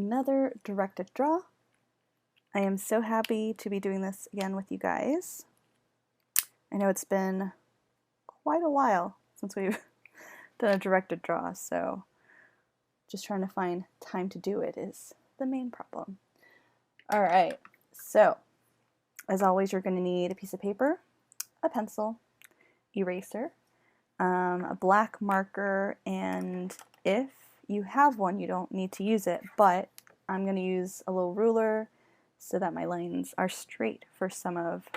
another directed draw. I am so happy to be doing this again with you guys. I know it's been quite a while since we've done a directed draw, so just trying to find time to do it is the main problem. Alright, so as always you're going to need a piece of paper, a pencil, eraser, a black marker, and if you have one you don't need to use it, but I'm going to use a little ruler so that my lines are straight for some of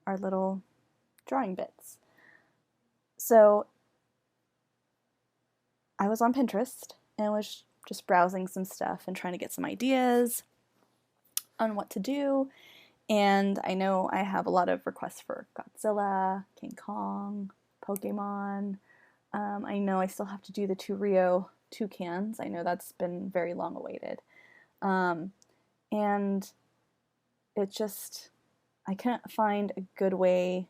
our little drawing bits. So I was on Pinterest and was just browsing some stuff and trying to get some ideas on what to do, and I know I have a lot of requests for Godzilla, King Kong, Pokemon. I know I still have to do the 2 Rio toucans. I know that's been very long awaited. And it just, I can't find a good way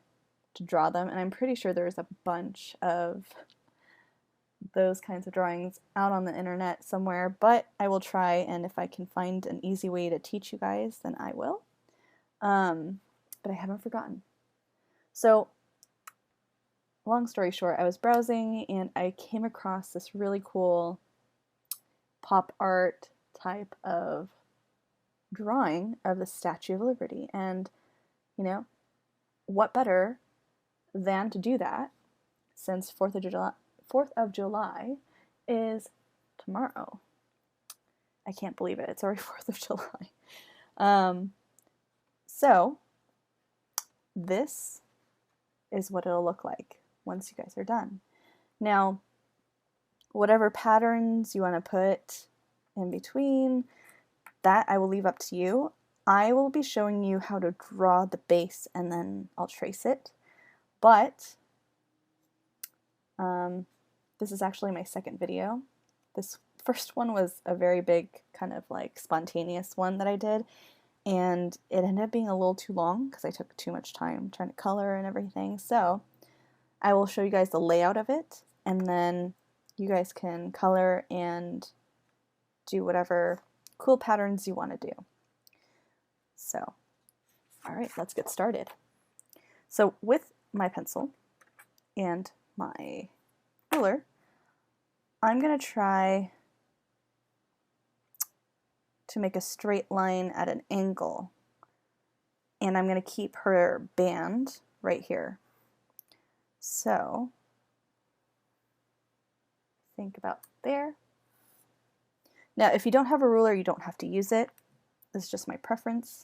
to draw them, and I'm pretty sure there's a bunch of those kinds of drawings out on the internet somewhere, but I will try, and if I can find an easy way to teach you guys, then I will. But I haven't forgotten. So, long story short, I was browsing and I came across this really cool pop art type of drawing of the Statue of Liberty, and you know, what better than to do that since 4th of July is tomorrow. I can't believe it. It's already 4th of July. So this is what it'll look like once you guys are done. Now, whatever patterns you want to put in between, that I will leave up to you. I will be showing you how to draw the base and then I'll trace it. But this is actually my second video. This first one was a very big kind of like spontaneous one that I did, and it ended up being a little too long because I took too much time trying to color and everything. So I will show you guys the layout of it, and then you guys can color and do whatever cool patterns you want to do. So, alright, let's get started. So with my pencil and my ruler, I'm going to try to make a straight line at an angle, and I'm going to keep her band right here. So think about there. Now if you don't have a ruler, you don't have to use it. This is just my preference.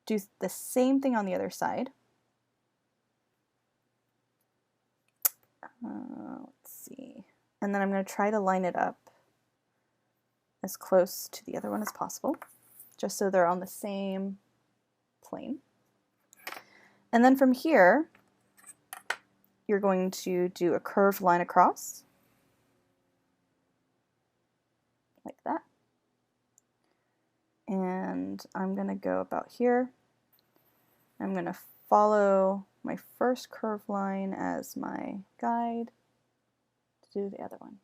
Do the same thing on the other side. Let's see. And then I'm going to try to line it up as close to the other one as possible, just so they're on the same plane. And then from here, you're going to do a curved line across, like that. And I'm going to go about here. I'm going to follow my first curved line as my guide to do the other one.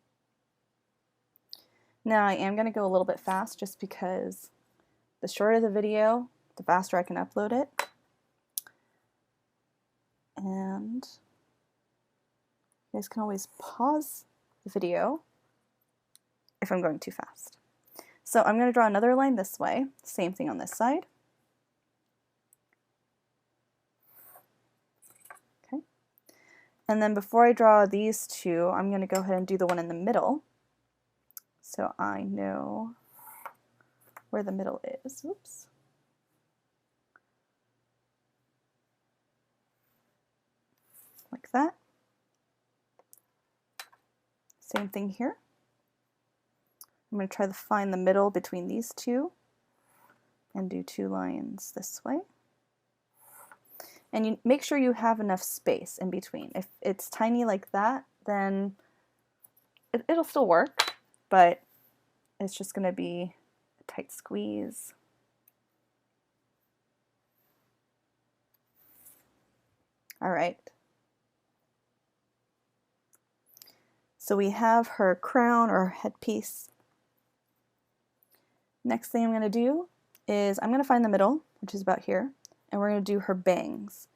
Now I am going to go a little bit fast just because the shorter the video, the faster I can upload it. And you guys can always pause the video if I'm going too fast. So I'm going to draw another line this way, same thing on this side. Okay. And then before I draw these two, I'm going to go ahead and do the one in the middle, so I know where the middle is. Oops. Like that. Same thing here. I'm going to try to find the middle between these two and do 2 lines this way. And you make sure you have enough space in between. If it's tiny like that, then it'll still work, but it's just going to be a tight squeeze. All right. So we have her crown or headpiece Next thing I'm going to do is I'm going to find the middle, which is about here, and we're going to do her bangs.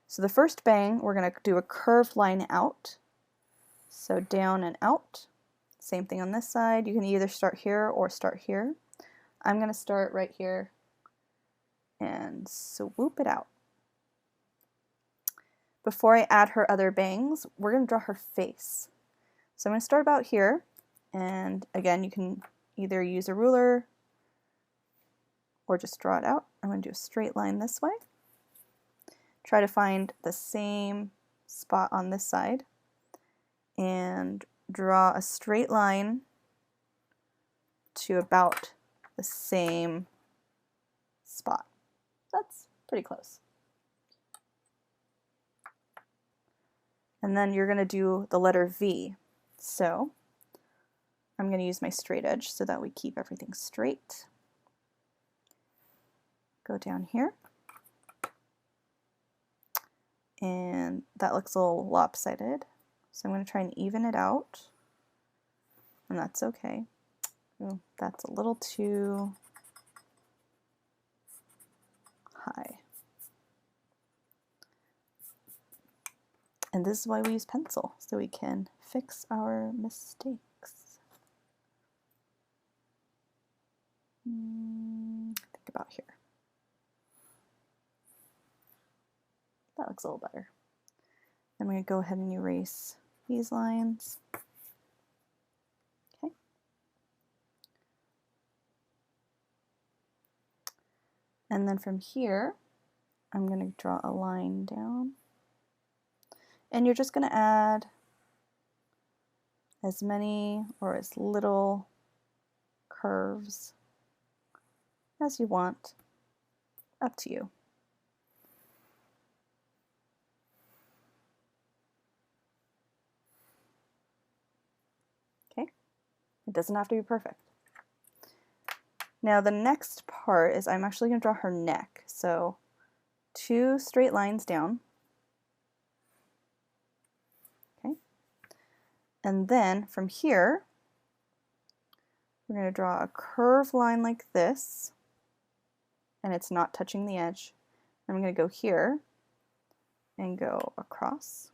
So the first bang, we're going to do a curved line out. So down and out. Same thing on this side. You can either start here or start here. I'm going to start right here and swoop it out. Before I add her other bangs, we're going to draw her face. So I'm going to start about here, and again, you can either use a ruler or just draw it out. I'm going to do a straight line this way. Try to find the same spot on this side and draw a straight line to about the same spot. That's pretty close. And then you're going to do the letter V. So I'm going to use my straight edge so that we keep everything straight. Go down here. And that looks a little lopsided. So I'm going to try and even it out. And that's okay. Ooh, that's a little too high. And this is why we use pencil, so we can fix our mistakes. Think about here. That looks a little better. I'm going to go ahead and erase these lines. Okay. And then from here, I'm going to draw a line down. And you're just going to add as many or as little curves as you want. Up to you. Okay, it doesn't have to be perfect. Now the next part is I'm actually going to draw her neck. So 2 straight lines down. And then from here, we're going to draw a curved line like this, and it's not touching the edge. I'm going to go here and go across.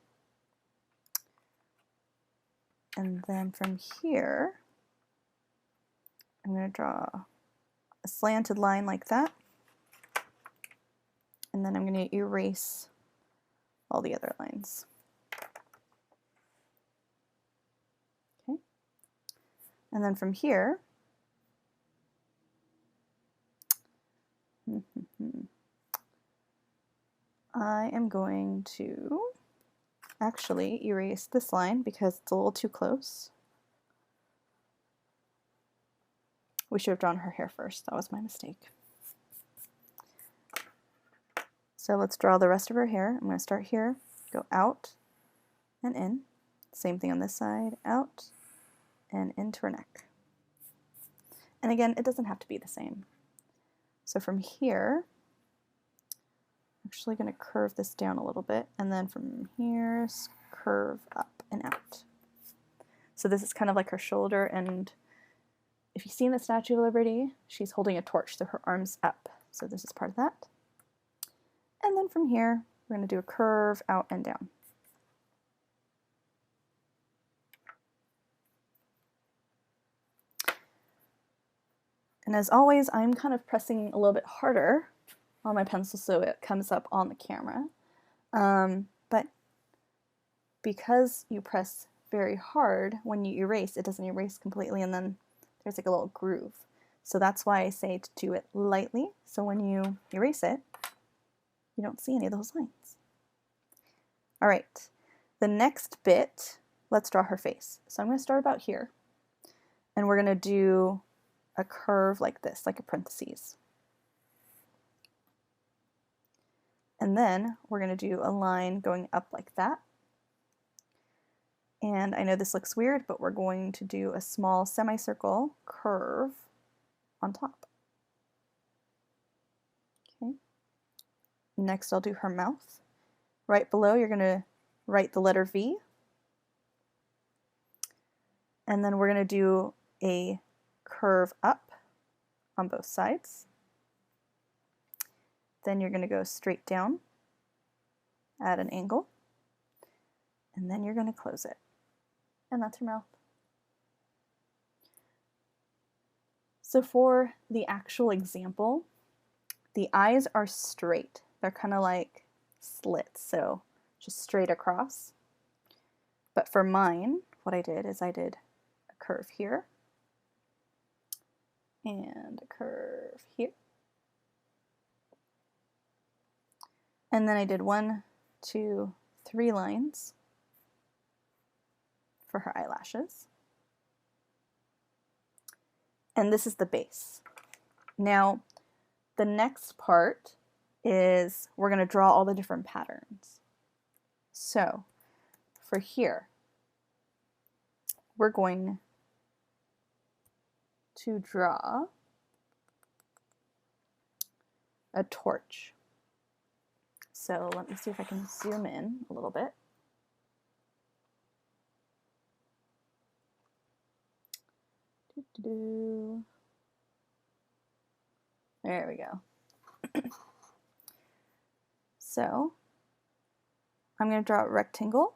And then from here, I'm going to draw a slanted line like that. And then I'm going to erase all the other lines. And then from here, I am going to actually erase this line because it's a little too close. We should have drawn her hair first. That was my mistake. So let's draw the rest of her hair. I'm going to start here, go out and in. Same thing on this side, out and into her neck. And again, it doesn't have to be the same. So from here, I'm actually going to curve this down a little bit, and then from here, curve up and out. So this is kind of like her shoulder, and if you've seen the Statue of Liberty, she's holding a torch, so her arm's up. So this is part of that. And then from here, we're going to do a curve out and down. And as always, I'm kind of pressing a little bit harder on my pencil so it comes up on the camera. But because you press very hard, when you erase, it doesn't erase completely, and then there's like a little groove. So that's why I say to do it lightly, so when you erase it, you don't see any of those lines. All right, the next bit, let's draw her face. So I'm going to start about here, and we're going to do a curve like this, like a parentheses. And then we're going to do a line going up like that. And I know this looks weird, but we're going to do a small semicircle curve on top. Okay. Next, I'll do her mouth. Right below, you're going to write the letter V. And then we're going to do a curve up on both sides. Then you're going to go straight down at an angle, and then you're going to close it. And that's your mouth. So for the actual example, the eyes are straight. They're kind of like slits, so just straight across. But for mine, what I did is I did a curve here, and a curve here. And then I did 1, 2, 3 lines for her eyelashes. And this is the base. Now, the next part is we're going to draw all the different patterns. So, for here, we're going to draw a torch. So let me see if I can zoom in a little bit. There we go. So I'm going to draw a rectangle.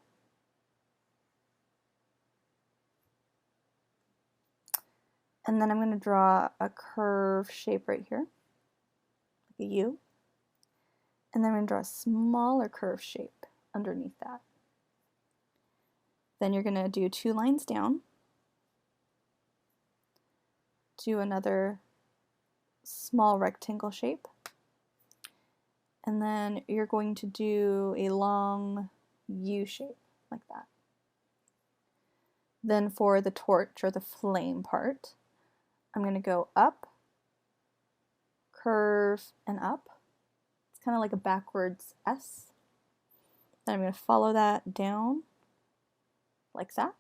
And then I'm going to draw a curve shape right here, like a U. And then I'm going to draw a smaller curve shape underneath that. Then you're going to do 2 lines down, do another small rectangle shape, and then you're going to do a long U shape like that. Then for the torch or the flame part, I'm going to go up, curve, and up. It's kind of like a backwards S. Then I'm going to follow that down like that.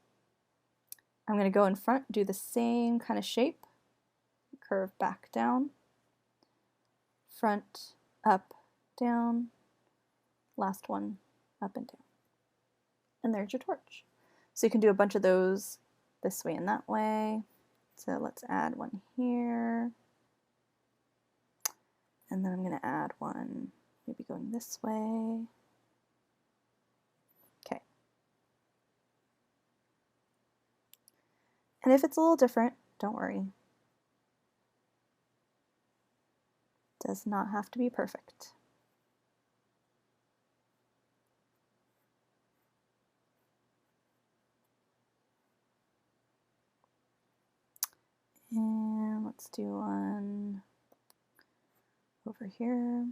I'm going to go in front, do the same kind of shape, curve back down, front, up, down, last one, up and down. And there's your torch. So you can do a bunch of those this way and that way. So let's add one here. And then I'm going to add one maybe going this way. Okay. And if it's a little different, don't worry. It does not have to be perfect. And let's do one over here.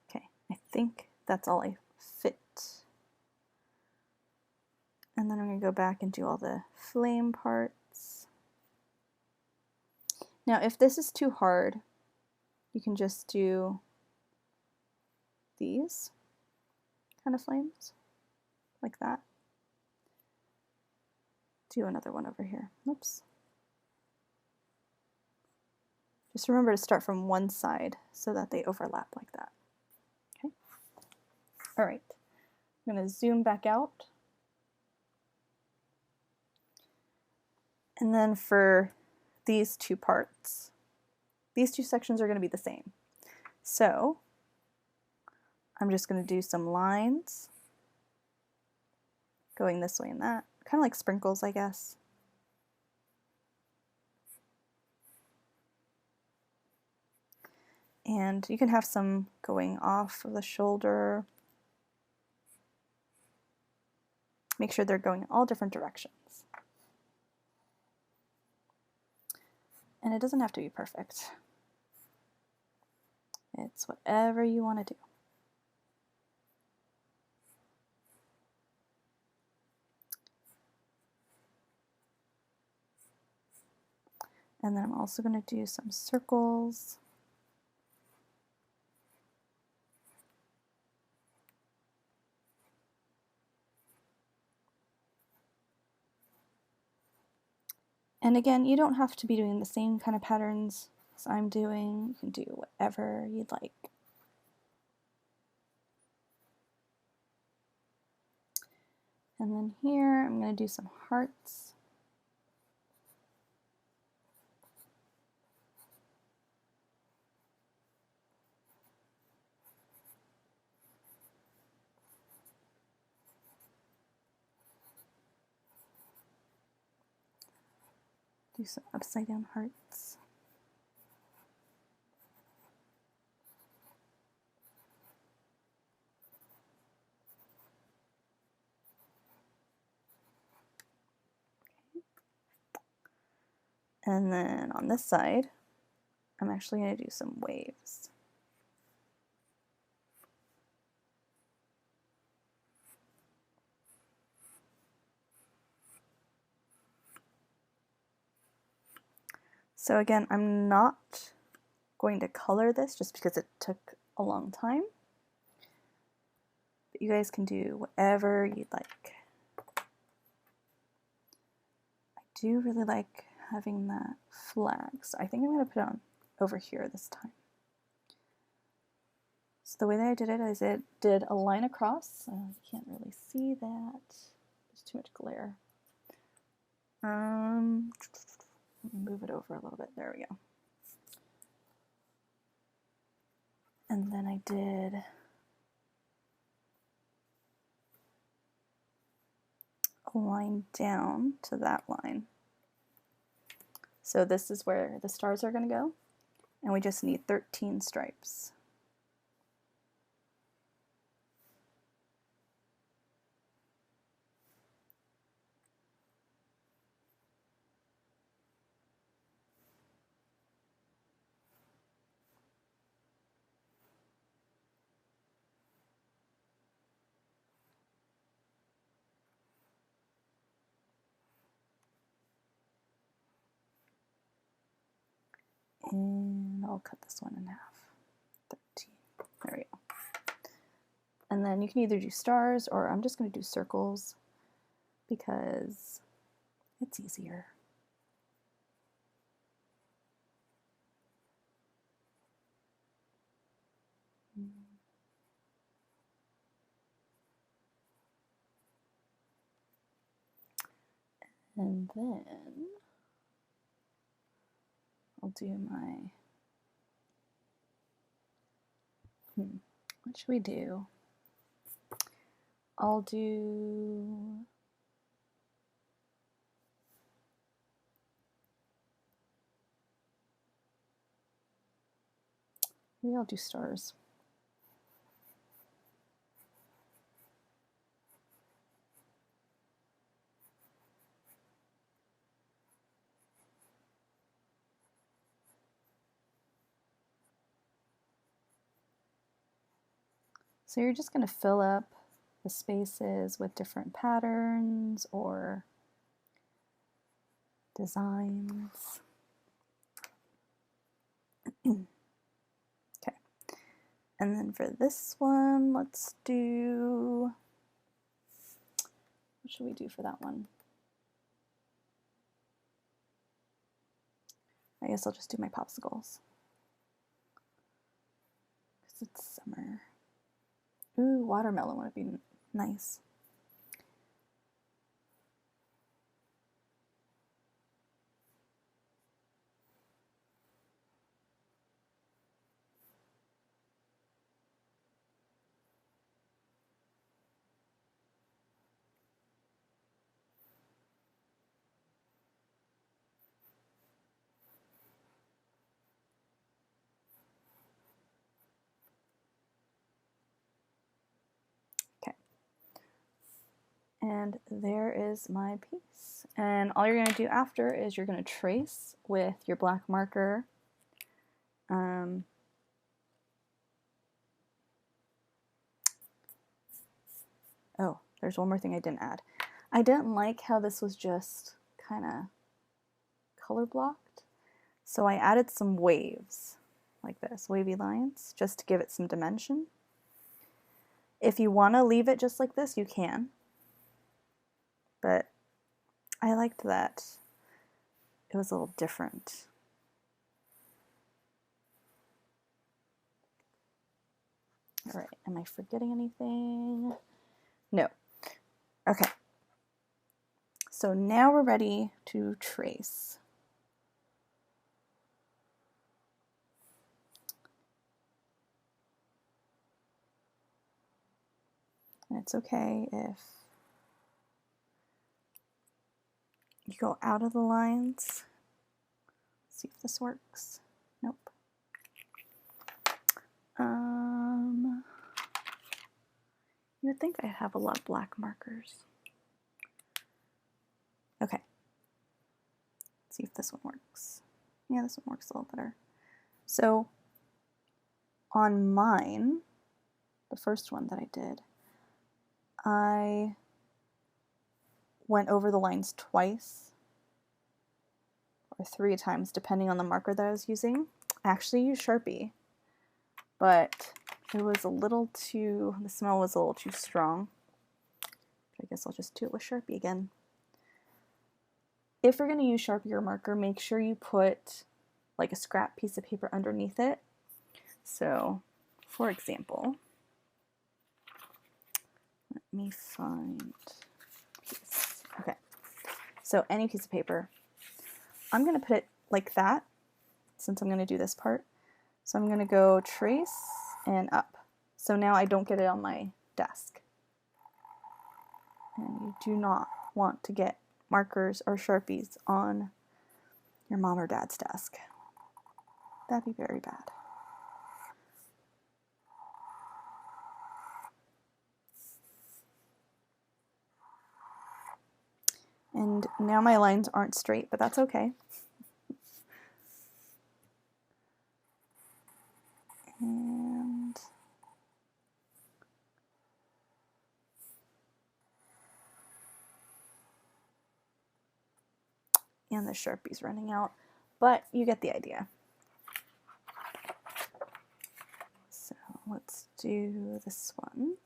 Okay, I think that's all I fit. And then I'm going to go back and do all the flame parts. Now, if this is too hard, you can just do these kind of flames, like that. Do another one over here. Oops. Just remember to start from one side so that they overlap like that. Okay. All right. I'm going to zoom back out. And then for these 2 parts, these 2 sections are going to be the same. So I'm just going to do some lines going this way and that, kind of like sprinkles, I guess. And you can have some going off of the shoulder. Make sure they're going in all different directions. And it doesn't have to be perfect. It's whatever you want to do. And then I'm also going to do some circles. And again, you don't have to be doing the same kind of patterns as I'm doing. You can do whatever you'd like. And then here I'm going to do some hearts. Do some upside down hearts. And then on this side, I'm actually going to do some waves. So again, I'm not going to color this just because it took a long time. But you guys can do whatever you'd like. I do really like having that flag, so I think I'm going to put it on over here this time. So the way that I did it is it did a line across. You can't really see that. There's too much glare. Let me move it over a little bit. There we go. And then I did a line down to that line. So this is where the stars are going to go, and we just need 13 stripes. And I'll cut this one in half. 13. There we go. And then you can either do stars, or I'm just going to do circles because it's easier. And then I'll do my, what should we do? I'll do, maybe I'll do stars. So you're just going to fill up the spaces with different patterns or designs. Okay. And then for this one, let's do, what should we do for that one? I guess I'll just do my popsicles. Because it's summer. Ooh, watermelon would be nice. And there is my piece. And all you're going to do after is you're going to trace with your black marker. Oh, there's one more thing I didn't add. I didn't like how this was just kind of color blocked. So I added some waves like this, wavy lines, just to give it some dimension. If you want to leave it just like this, you can. But I liked that it was a little different. All right, am I forgetting anything? No. Okay, So now we're ready to trace. And it's okay if you go out of the lines. See if this works. Nope. You would think I have a lot of black markers. Okay. Let's see if this one works. Yeah, this one works a little better. So on mine, the first one that I did, I went over the lines twice or 3 times depending on the marker that I was using. I actually used Sharpie, but it was a little too, the smell was a little too strong. I guess I'll just do it with Sharpie again. If you're going to use Sharpie or marker, make sure you put like a scrap piece of paper underneath it. So, for example, let me find this. Okay, so any piece of paper. I'm going to put it like that since I'm going to do this part. So I'm going to go trace and up. So now I don't get it on my desk. And you do not want to get markers or Sharpies on your mom or dad's desk. That'd be very bad. And now my lines aren't straight, but that's okay. And the Sharpie's running out, but you get the idea. So let's do this one.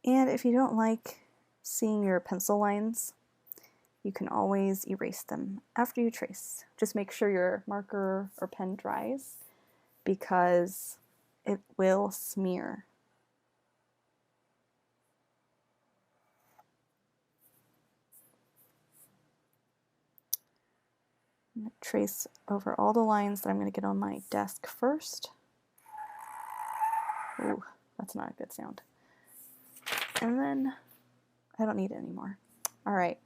And if you don't like seeing your pencil lines, you can always erase them after you trace. Just make sure your marker or pen dries because it will smear. I'm going to trace over all the lines that I'm going to get on my desk first. Ooh, that's not a good sound. And then I don't need it anymore. All right.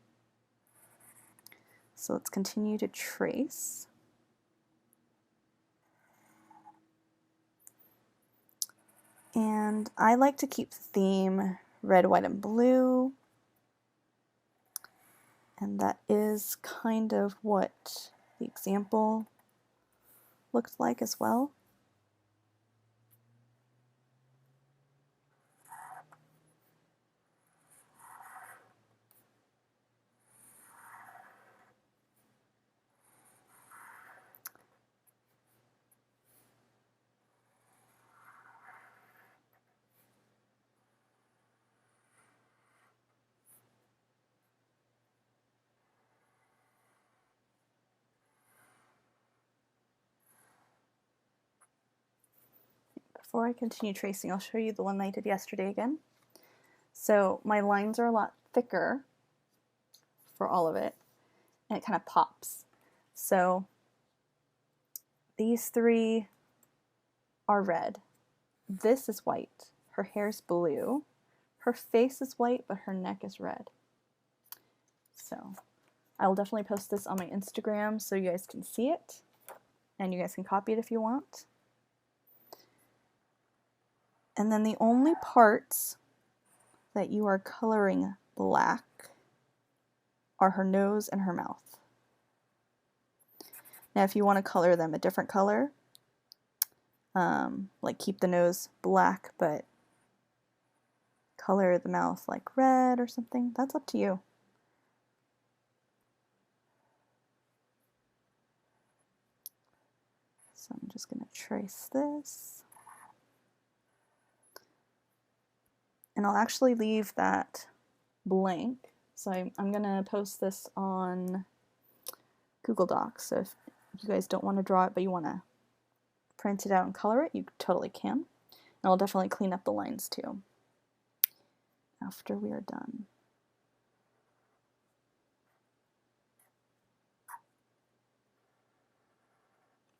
So let's continue to trace. And I like to keep the theme red, white, and blue. And that is kind of what the example looked like as well. Before I continue tracing, I'll show you the one I did yesterday again. So my lines are a lot thicker for all of it, and it kind of pops. So these 3 are red. This is white. Her hair's blue. Her face is white, but her neck is red. So I will definitely post this on my Instagram so you guys can see it, and you guys can copy it if you want. And then the only parts that you are coloring black are her nose and her mouth. Now if you want to color them a different color, like keep the nose black but color the mouth like red or something, that's up to you. So I'm just going to trace this. And I'll actually leave that blank So I'm going to post this on Google Docs. So if you guys don't want to draw it, but you want to print it out and color it, you totally can. And I'll definitely clean up the lines too after we are done.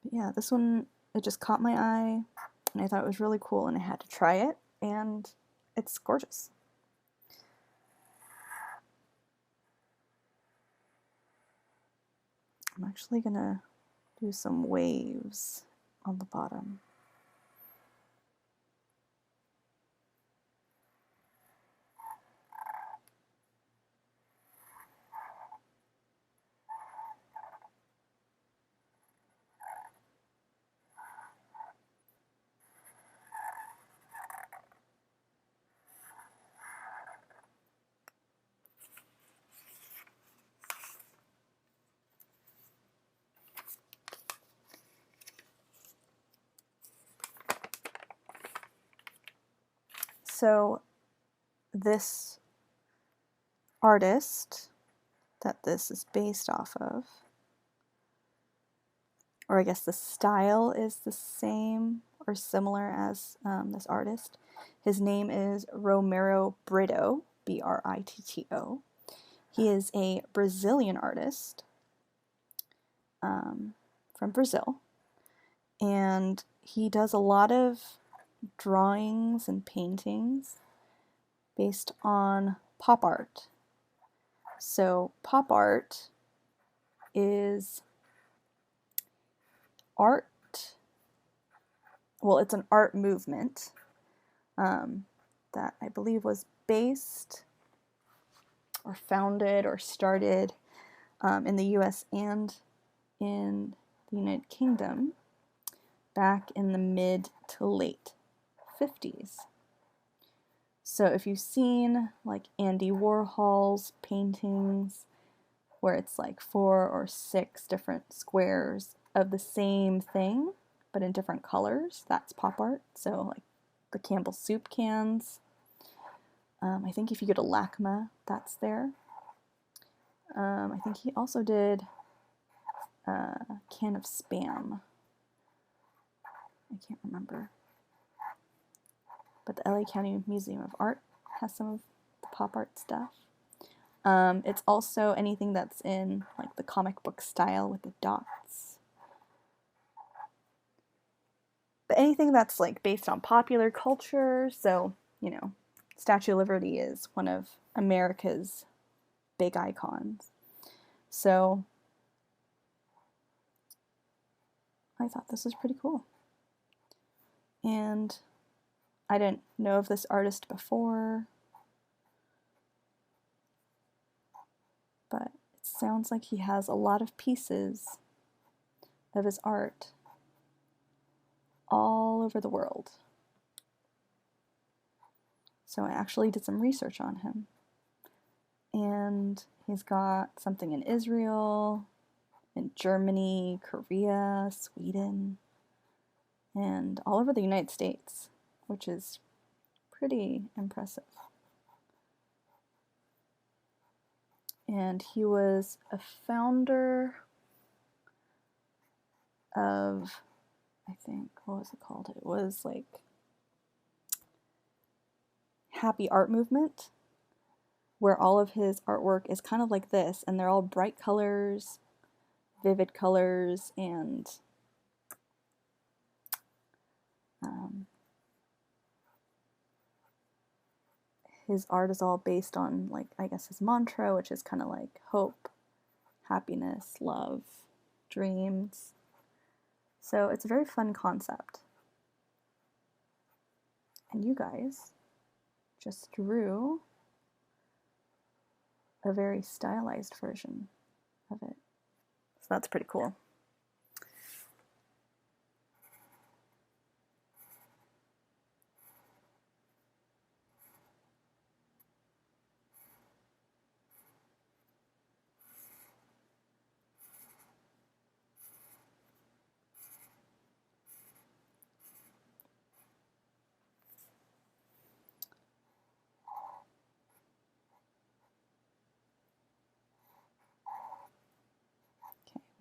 But yeah, this one, it just caught my eye, and I thought it was really cool, and I had to try it, and it's gorgeous. I'm actually gonna do some waves on the bottom. So this artist that this is based off of, or I guess the style is the same or similar as this artist. His name is Romero Britto, Britto. He is a Brazilian artist from Brazil, and he does a lot of drawings and paintings based on pop art. So pop art is art, well, it's an art movement that I believe was based or founded or started in the US and in the United Kingdom back in the mid to late 50s. So if you've seen like Andy Warhol's paintings where it's like 4 or 6 different squares of the same thing but in different colors, that's pop art. So like the Campbell's soup cans. I think if you go to LACMA, that's there. I think he also did a can of Spam. I can't remember. But the LA County Museum of Art has some of the pop art stuff. It's also anything that's in like the comic book style with the dots. But anything that's like based on popular culture, so, you know, Statue of Liberty is one of America's big icons. So I thought this was pretty cool. And I didn't know of this artist before, but it sounds like he has a lot of pieces of his art all over the world. So I actually did some research on him. And he's got something in Israel, in Germany, Korea, Sweden, and all over the United States, which is pretty impressive. And he was a founder of, I think, what was it called? It was like Happy Art Movement, where all of his artwork is kind of like this, and they're all bright colors, vivid colors, and his art is all based on, like, I guess his mantra, which is kind of like hope, happiness, love, dreams. So it's a very fun concept. And you guys just drew a very stylized version of it. So that's pretty cool.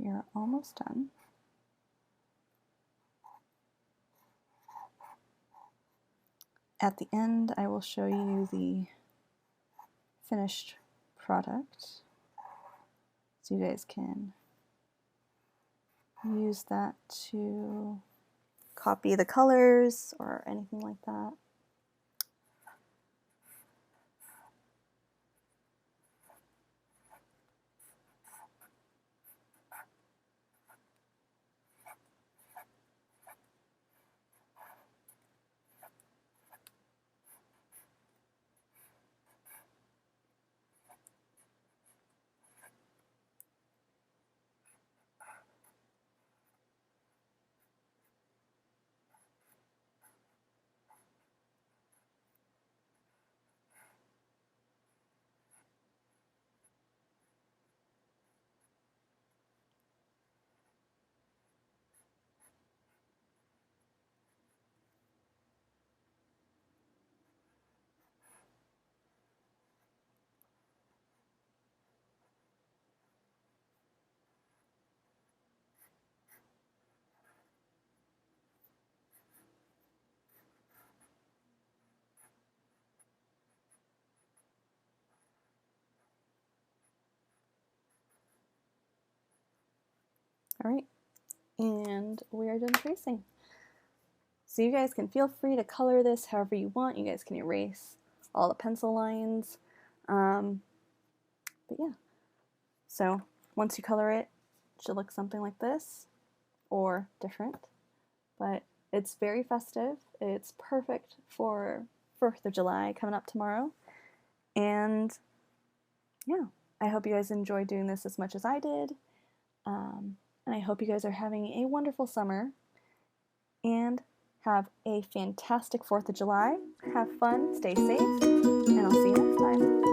We are almost done. At the end, I will show you the finished product so you guys can use that to copy the colors or anything like that. All right, and we are done tracing. So you guys can feel free to color this however you want. You guys can erase all the pencil lines. But yeah, so once you color it, it should look something like this or different. But it's very festive. It's perfect for 4th of July coming up tomorrow. And yeah, I hope you guys enjoyed doing this as much as I did. And I hope you guys are having a wonderful summer and have a fantastic 4th of July. Have fun, stay safe, and I'll see you next time.